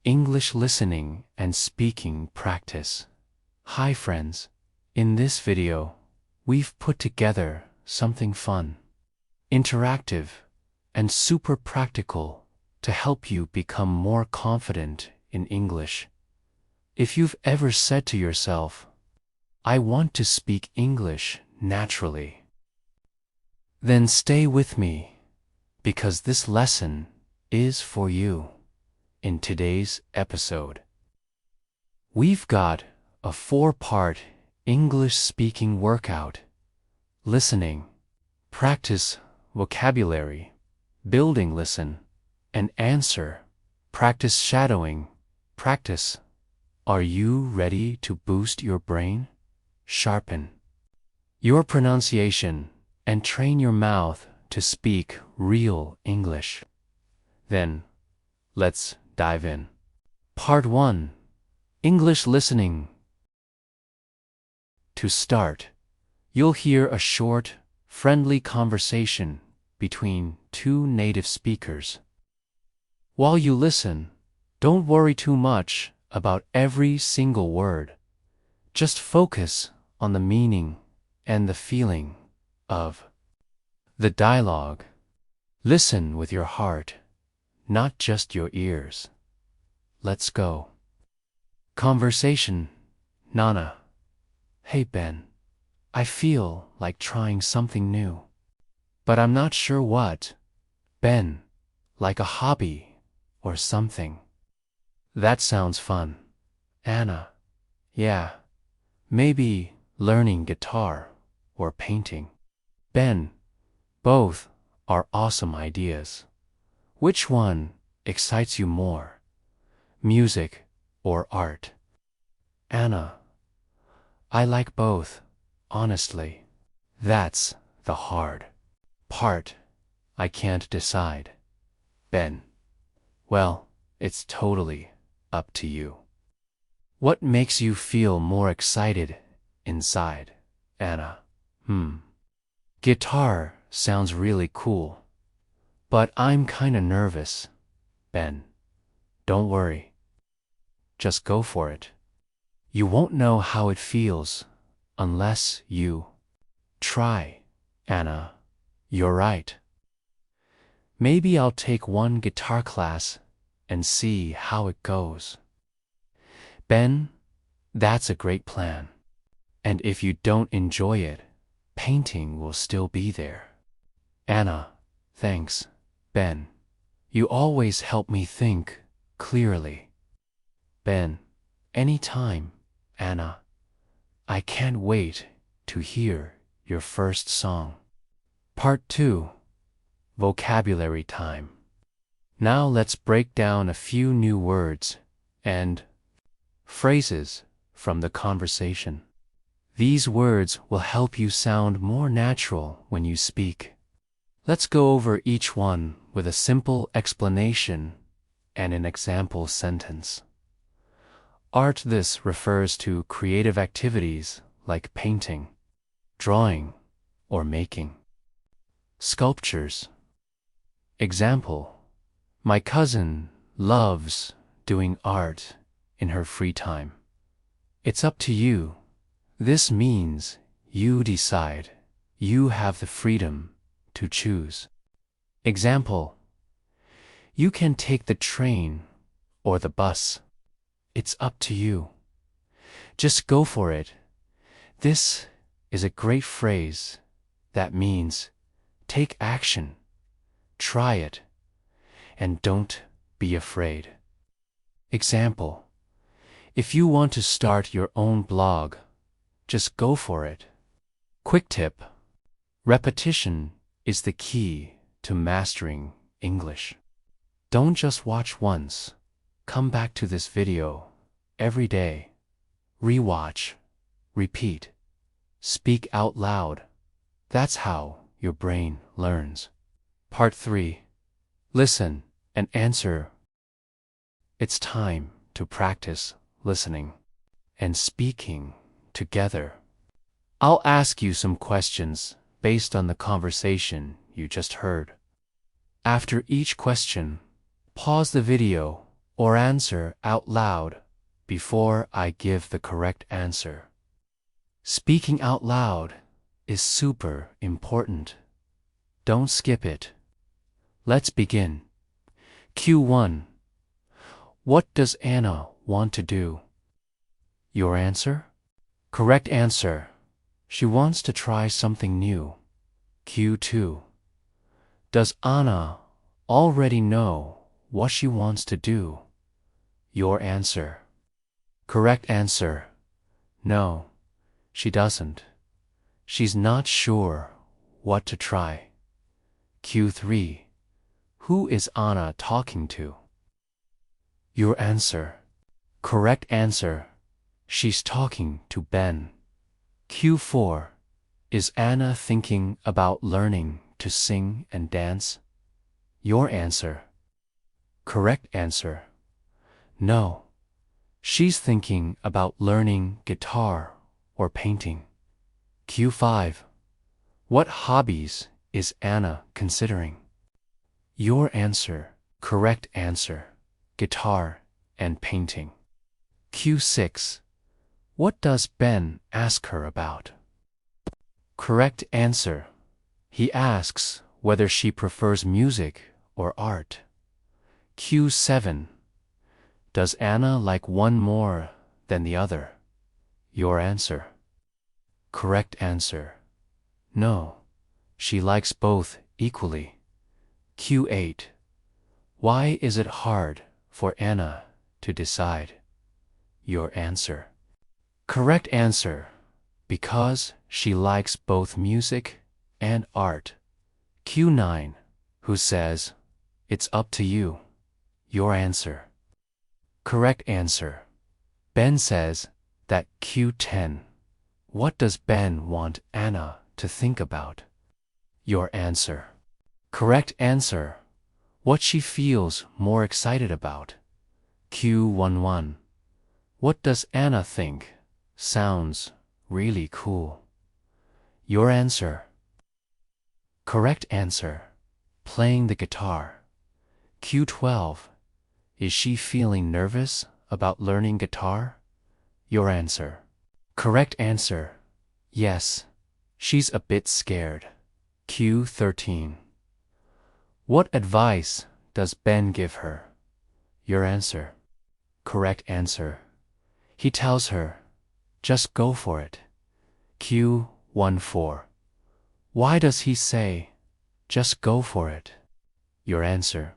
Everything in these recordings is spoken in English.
English listening and speaking practice. Hi friends, in this video, we've put together something fun, interactive, and super practical to help you become more confident in English. If you've ever said to yourself, I want to speak English naturally, then stay with me, because this lesson is for you. In today's episode, we've got a 4-part English speaking workout: listening, practice vocabulary, building listen and answer, practice shadowing, practice. Are you ready to boost your brain, sharpen your pronunciation, and train your mouth to speak real English? Then, let's dive in. Part 1. English listening. To start, you'll hear a short, friendly conversation between two native speakers. While you listen, don't worry too much about every single word. Just focus on the meaning and the feeling of the dialogue. Listen with your heart, not just your ears. Let's go. Conversation. Nana. Hey Ben, I feel like trying something new, but I'm not sure what. Ben, like a hobby or something. That sounds fun. Anna. Yeah, maybe learning guitar or painting. Ben, both are awesome ideas. Which one excites you more? Music or art? Anna. I like both, honestly. That's the hard part. I can't decide. Ben. Well, it's totally up to you. What makes you feel more excited inside? Anna. Guitar sounds really cool, but I'm kinda nervous. Ben. Don't worry. Just go for it. You won't know how it feels unless you try. Anna. You're right. Maybe I'll take one guitar class and see how it goes. Ben, that's a great plan. And if you don't enjoy it, painting will still be there. Anna. Thanks, Ben. You always help me think clearly. Ben. Anytime, Anna. I can't wait to hear your first song. Part 2. Vocabulary time. Now let's break down a few new words and phrases from the conversation. These words will help you sound more natural when you speak. Let's go over each one with a simple explanation and an example sentence. Art. This refers to creative activities like painting, drawing, or making. Sculptures. Example. My cousin loves doing art in her free time. It's up to you. This means you decide. You have the freedom to choose. Example. You can take the train or the bus. It's up to you. Just go for it. This is a great phrase that means take action, try it, and don't be afraid. Example. If you want to start your own blog, just go for it. Quick tip. Repetition is the key to mastering English. Don't just watch once. Come back to this video every day. Rewatch, repeat, speak out loud. That's how your brain learns. Part 3. Listen and answer. It's time to practice listening and speaking together. I'll ask you some questions based on the conversation you just heard. After each question, pause the video or answer out loud before I give the correct answer. Speaking out loud is super important. Don't skip it. Let's begin. Q1. What does Anna want to do? Your answer? Correct answer. She wants to try something new. Q2. Does Anna already know what she wants to do? Your answer. Correct answer. No, she doesn't. She's not sure what to try. Q3. Who is Anna talking to? Your answer. Correct answer. She's talking to Ben. Q4. Is Anna thinking about learning to sing and dance? Your answer. Correct answer. No. She's thinking about learning guitar or painting. Q5. What hobbies is Anna considering? Your answer. Correct answer. Guitar and painting. Q6. What does Ben ask her about? Correct answer. He asks whether she prefers music or art. Q7. Does Anna like one more than the other? Your answer. Correct answer. No, she likes both equally. Q8. Why is it hard for Anna to decide? Your answer. Correct answer. Because she likes both music and art. Q9. Who says, it's up to you? Your answer. Correct answer. Ben says that. Q10. What does Ben want Anna to think about? Your answer. Correct answer. What she feels more excited about. Q11. What does Anna think sounds really cool? Your answer. Correct answer. Playing the guitar. Q12. Is she feeling nervous about learning guitar? Your answer. Correct answer. Yes, she's a bit scared. Q13. What advice does Ben give her? Your answer. Correct answer. He tells her, just go for it. Q14. Why does he say, just go for it? Your answer.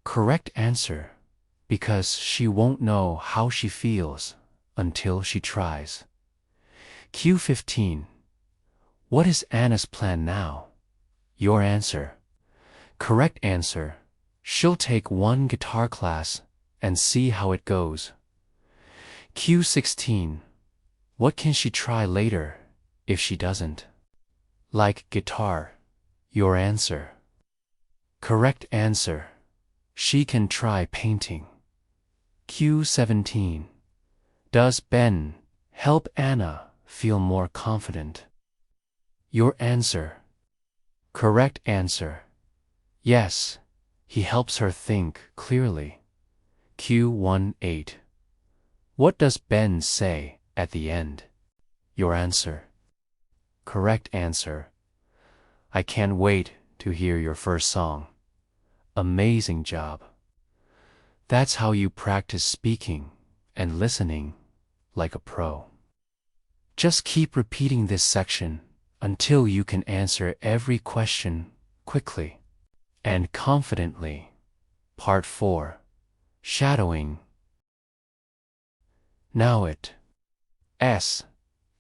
Correct answer. Because she won't know how she feels until she tries. Q15. What is Anna's plan now? Your answer. Correct answer. She'll take one guitar class and see how it goes. Q16. What can she try later if she doesn't like guitar? Your answer. Correct answer. She can try painting. Q17. Does Ben help Anna feel more confident? Your answer. Correct answer. Yes, he helps her think clearly. Q18. What does Ben say at the end? Your answer. Correct answer. I can't wait to hear your first song. Amazing job. That's how you practice speaking and listening like a pro. Just keep repeating this section until you can answer every question quickly and confidently. Part 4. Shadowing. Now it's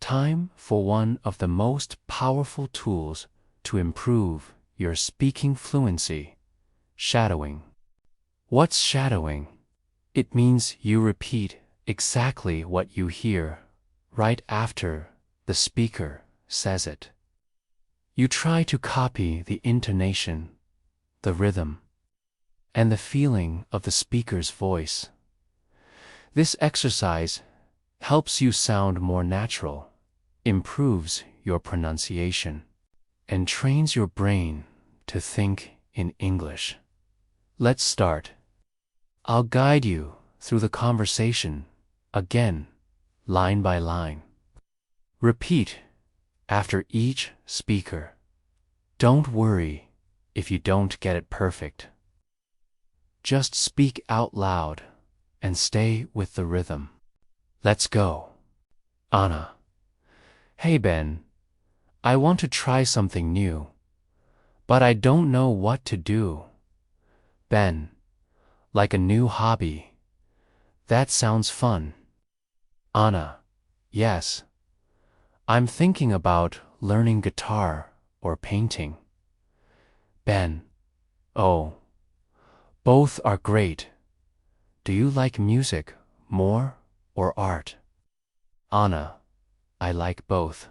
time for one of the most powerful tools to improve your speaking fluency. Shadowing. What's shadowing? It means you repeat exactly what you hear right after the speaker says it. You try to copy the intonation, the rhythm, and the feeling of the speaker's voice. This exercise helps you sound more natural, improves your pronunciation, and trains your brain to think in English. Let's start. I'll guide you through the conversation, again, line by line. Repeat after each speaker. Don't worry if you don't get it perfect. Just speak out loud and stay with the rhythm. Let's go. Anna. Hey Ben, I want to try something new, but I don't know what to do. Ben, like a new hobby. That sounds fun. Anna. Yes. I'm thinking about learning guitar or painting. Ben. Oh. Both are great. Do you like music more or art? Anna. I like both.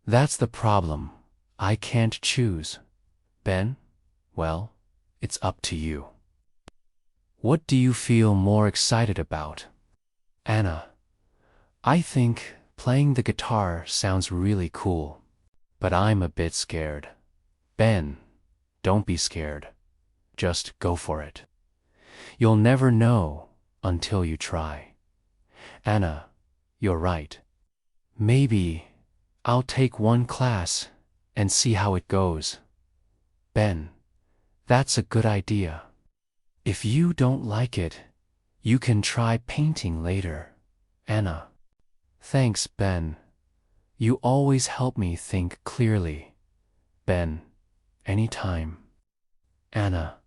That's the problem. I can't choose. Ben? Well, it's up to you. What do you feel more excited about? Anna. I think playing the guitar sounds really cool, but I'm a bit scared. Ben, don't be scared. Just go for it. You'll never know until you try. Anna, you're right. Maybe I'll take one class and see how it goes. Ben, that's a good idea. If you don't like it, you can try painting later. Anna. Thanks, Ben. You always help me think clearly. Ben, anytime. Anna.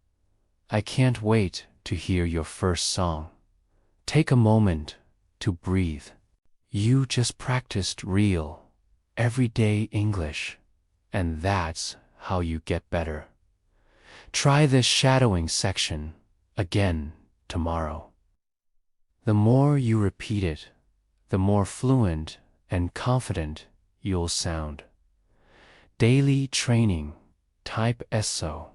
I can't wait to hear your first song. Take a moment to breathe. You just practiced real, everyday English, and that's how you get better. Try this shadowing section again tomorrow. The more you repeat it, the more fluent and confident you'll sound. Daily training, type SO.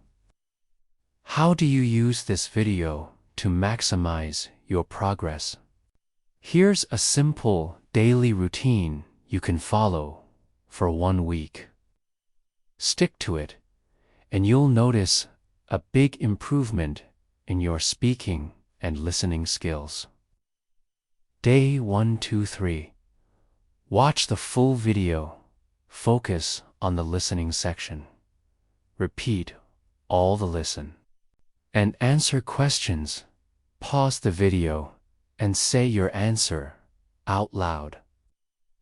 How do you use this video to maximize your progress? Here's a simple daily routine you can follow for 1 week. Stick to it, and you'll notice a big improvement in your speaking and listening skills. Day 1, 2, 3. Watch the full video. Focus on the listening section. Repeat all the listen. And answer questions. Pause the video and say your answer out loud.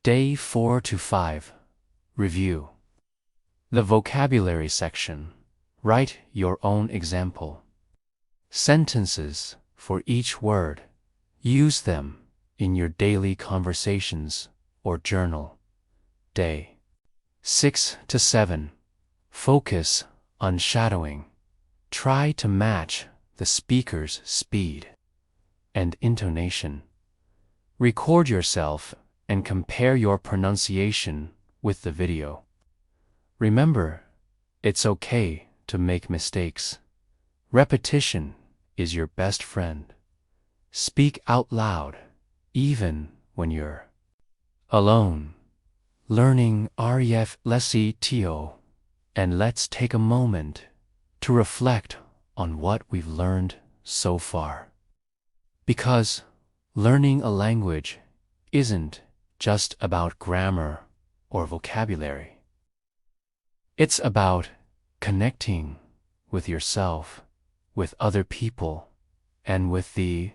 Day 4 to 5. Review. The vocabulary section. Write your own example. Sentences for each word. Use them in your daily conversations or journal. Day 6 to 7. Focus on shadowing. Try to match the speaker's speed and intonation. Record yourself and compare your pronunciation with the video. Remember, it's okay to make mistakes. Repetition is your best friend. Speak out loud, even when you're alone. Learning REF LESITO, and let's take a moment to reflect on what we've learned so far. Because learning a language isn't just about grammar or vocabulary. It's about connecting with yourself, with other people, and with the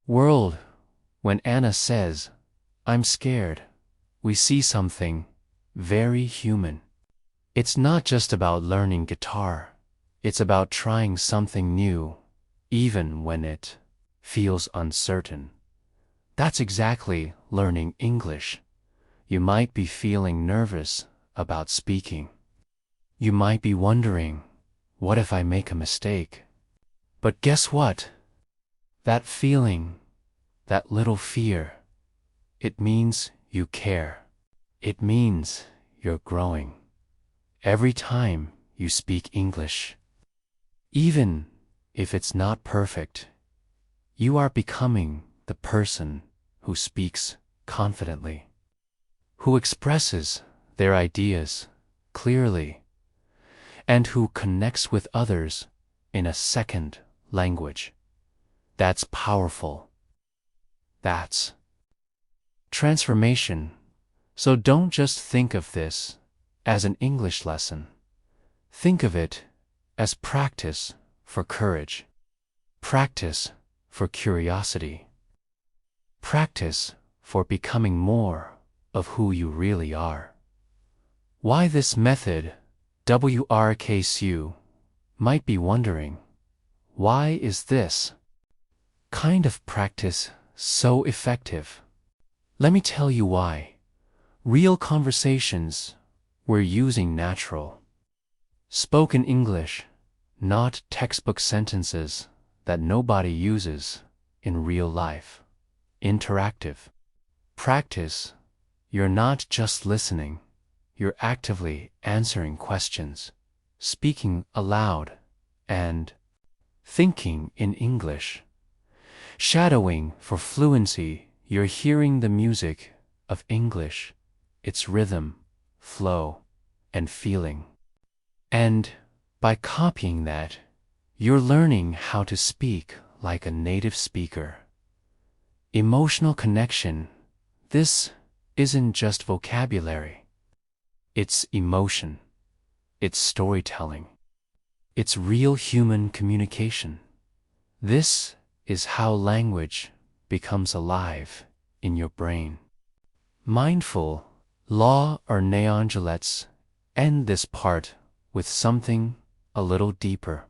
world. When Anna says, "I'm scared," we see something very human. It's not just about learning guitar. It's about trying something new, even when it feels uncertain. That's exactly learning English. You might be feeling nervous about speaking. You might be wondering, what if I make a mistake? But guess what? That feeling, that little fear, it means you care. It means you're growing. Every time you speak English, even if it's not perfect, you are becoming the person who speaks confidently, who expresses their ideas clearly, and who connects with others in a second language. That's powerful. That's transformation. So don't just think of this as an English lesson. Think of it as practice for courage, practice for curiosity, practice for becoming more of who you really are. Why this method, WRKSU, might be wondering, why is this kind of practice so effective? Let me tell you why. Real conversations, we're using natural, spoken English, not textbook sentences that nobody uses in real life. Interactive. Practice, you're not just listening, you're actively answering questions, speaking aloud, and thinking in English. Shadowing for fluency, you're hearing the music of English, its rhythm, flow, and feeling. And by copying that, you're learning how to speak like a native speaker. Emotional connection, this isn't just vocabulary. It's emotion. It's storytelling. It's real human communication. This is how language becomes alive in your brain. Mindful, Law or Neon Gillettes end this part with something a little deeper.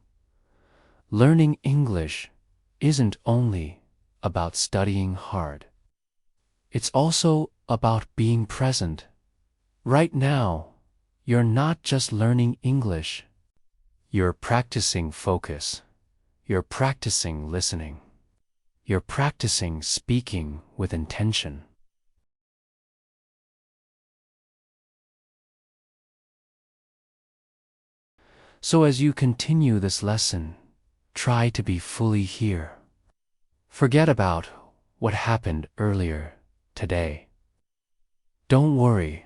Learning English isn't only about studying hard. It's also about being present. Right now, you're not just learning English. You're practicing focus. You're practicing listening. You're practicing speaking with intention. So as you continue this lesson, try to be fully here. Forget about what happened earlier today. Don't worry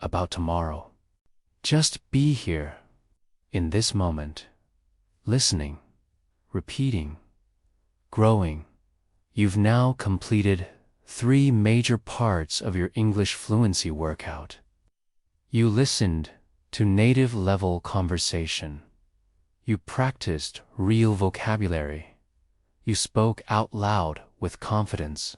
about tomorrow. Just be here in this moment, listening, repeating, growing. You've now completed 3 major parts of your English fluency workout. You listened to native-level conversation. You practiced real vocabulary. You spoke out loud with confidence.